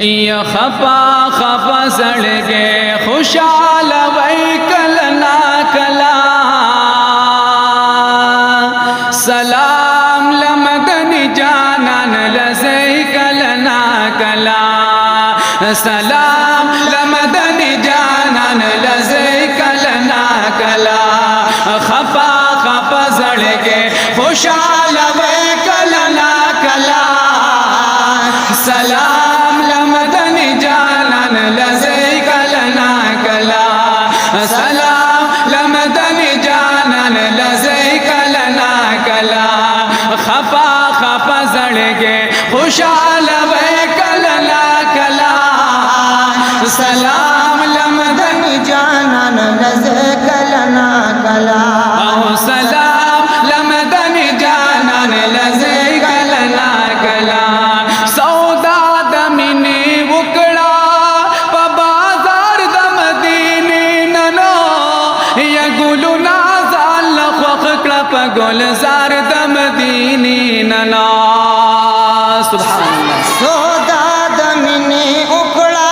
या खफा खफा सड़गे खुशाल वही कलना कला सलाम लमदनी जानन लसे कलना कला सलाम लमदनी जानन लसे कलना कला खफा खफा सड़गे खुशाल वही कलना कला सलाम लमदनी जानन लसे कलना कला सलाम लमदनी जानन लसे कलना कला खफा खफा जड़गे खुशाल वे कलना कला सलाम लमदनी जानन लसे कलना कला सलाम लमदनी जानन लसे कलना कला गुलजार दमदीनी नना सुभान अल्लाह सौदा दमने उकड़ा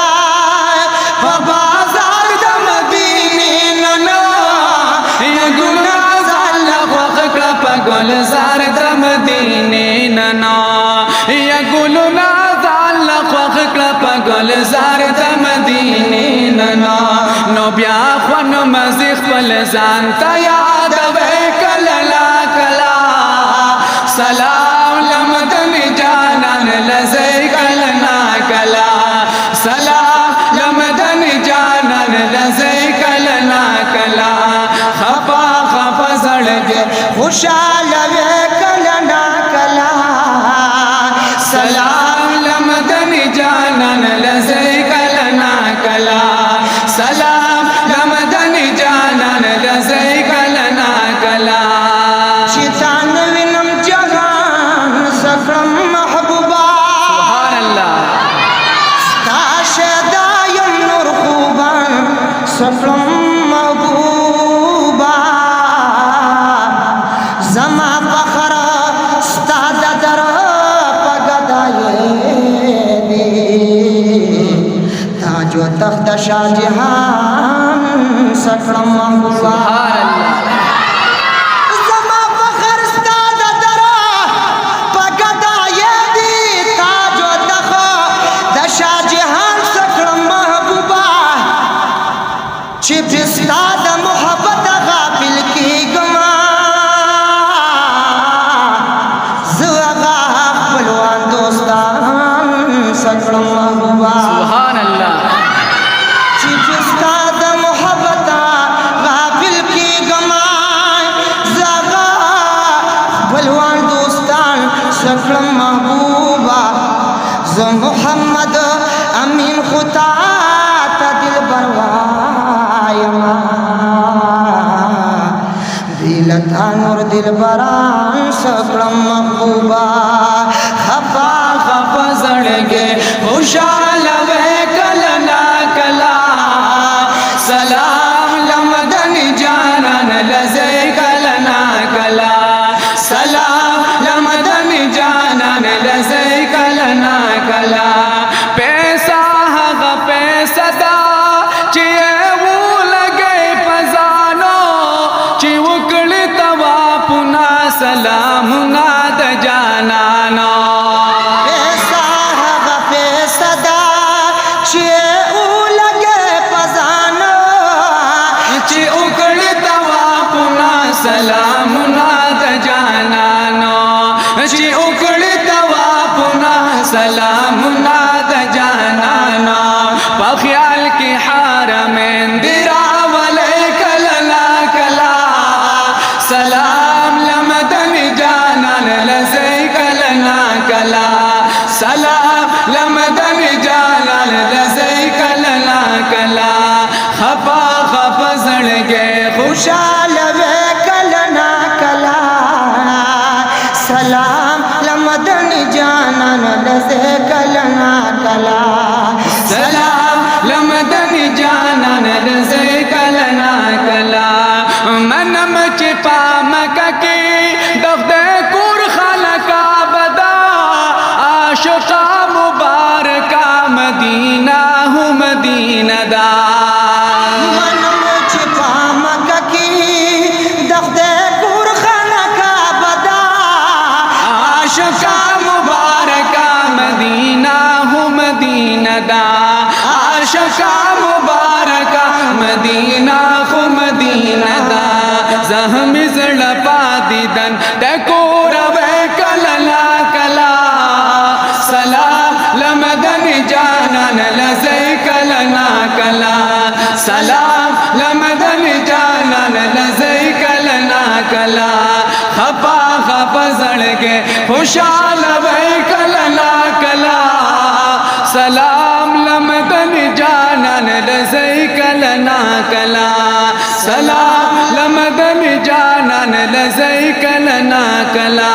बाजार दमदीनी नना ये गुलजार गुलजार दमदीनी नना ये गुलजार गुलजार दमदीनी नना नो ब्या ख्वन मज़िख पल जानता याद वे कलला कला सलाम लमदनी जानन लसे कलना कला सलाम लमदनी जानन लसे कलना कला खफा खफा सड़गे खुशाल वे कलना कला सलाम लमदनी जानन लसे कलना कला सलाम लमदनी जानन लसे कलना कला शितान विनम जहान सकरम महबूबा सुभान अल्लाह ताशदायम नूर खूबान सकरम महबूबा जमा फखर स्ताद दर पगदाये दे ताजो तख्त शाहजहान सकरम महबूबा चिपिस्ताद मोहब्बत गाफिल की गमा ज़गा बलवान दोस्तान सकरम महबूबा सुभान अल्लाह चिपिस्ताद मोहब्बत गाफिल की गमा ज़गा बलवान दोस्तान सकरम महबूबा ज़ मोहम्मद अमीन खुदा दिल बरवा दिलता नूर दिल बरान सकरम महबूबा खफा खफा सड़गे खुशाल वे कलना कला सलाम लमदनी जानन लसे कलना कला सलाम लमदनी जानन लसे कलना कला पैसा हग पैसा दा चिए वो लगे पजानो ची उकड़ी तवा पुना सलाम नाद जाना नो पैसा हग पैसा दा ची लगे पजानो ची उकड़ी तवा पुना सलाम नाद जाना नो ची उकड़ी तवा पुना सलाम नाद जाना नो पख्याल की हार में दिरा वले कलना कला सलाम लमदनी जानन लसे कलना कला सलाम लमदनी जानन लसे कलना कला खफा खफा सड़गे खुशाल वे कलना कला सलाम लमदनी जानन लसे कलना कला सलाम लमदनी जानन लसे कलना कला मनम चिपा मककी दफ्ते कुर खलका बदा आशुका मुबारका मदीना हूँ मदीना दा मनम छिपा मक्का की दफ्ते पुरखाना का बदा आशिका मुबारका मदीना हूँ मदीना दा आशिका मुबारका मदीना हूँ मदीना दा ज़हमी ज़ड़पा दीदन टकोर वे कलला कला सलाम लमदन जानन लज़ै कलना कला सलाम लमदन जानन लज़ै कलना कला खपा खपा जड़गे खुशाल वे कलना कला सलाम लमदन जानन लज़ै कलना कला सलाम लमदन जानन लज़ै कलना कला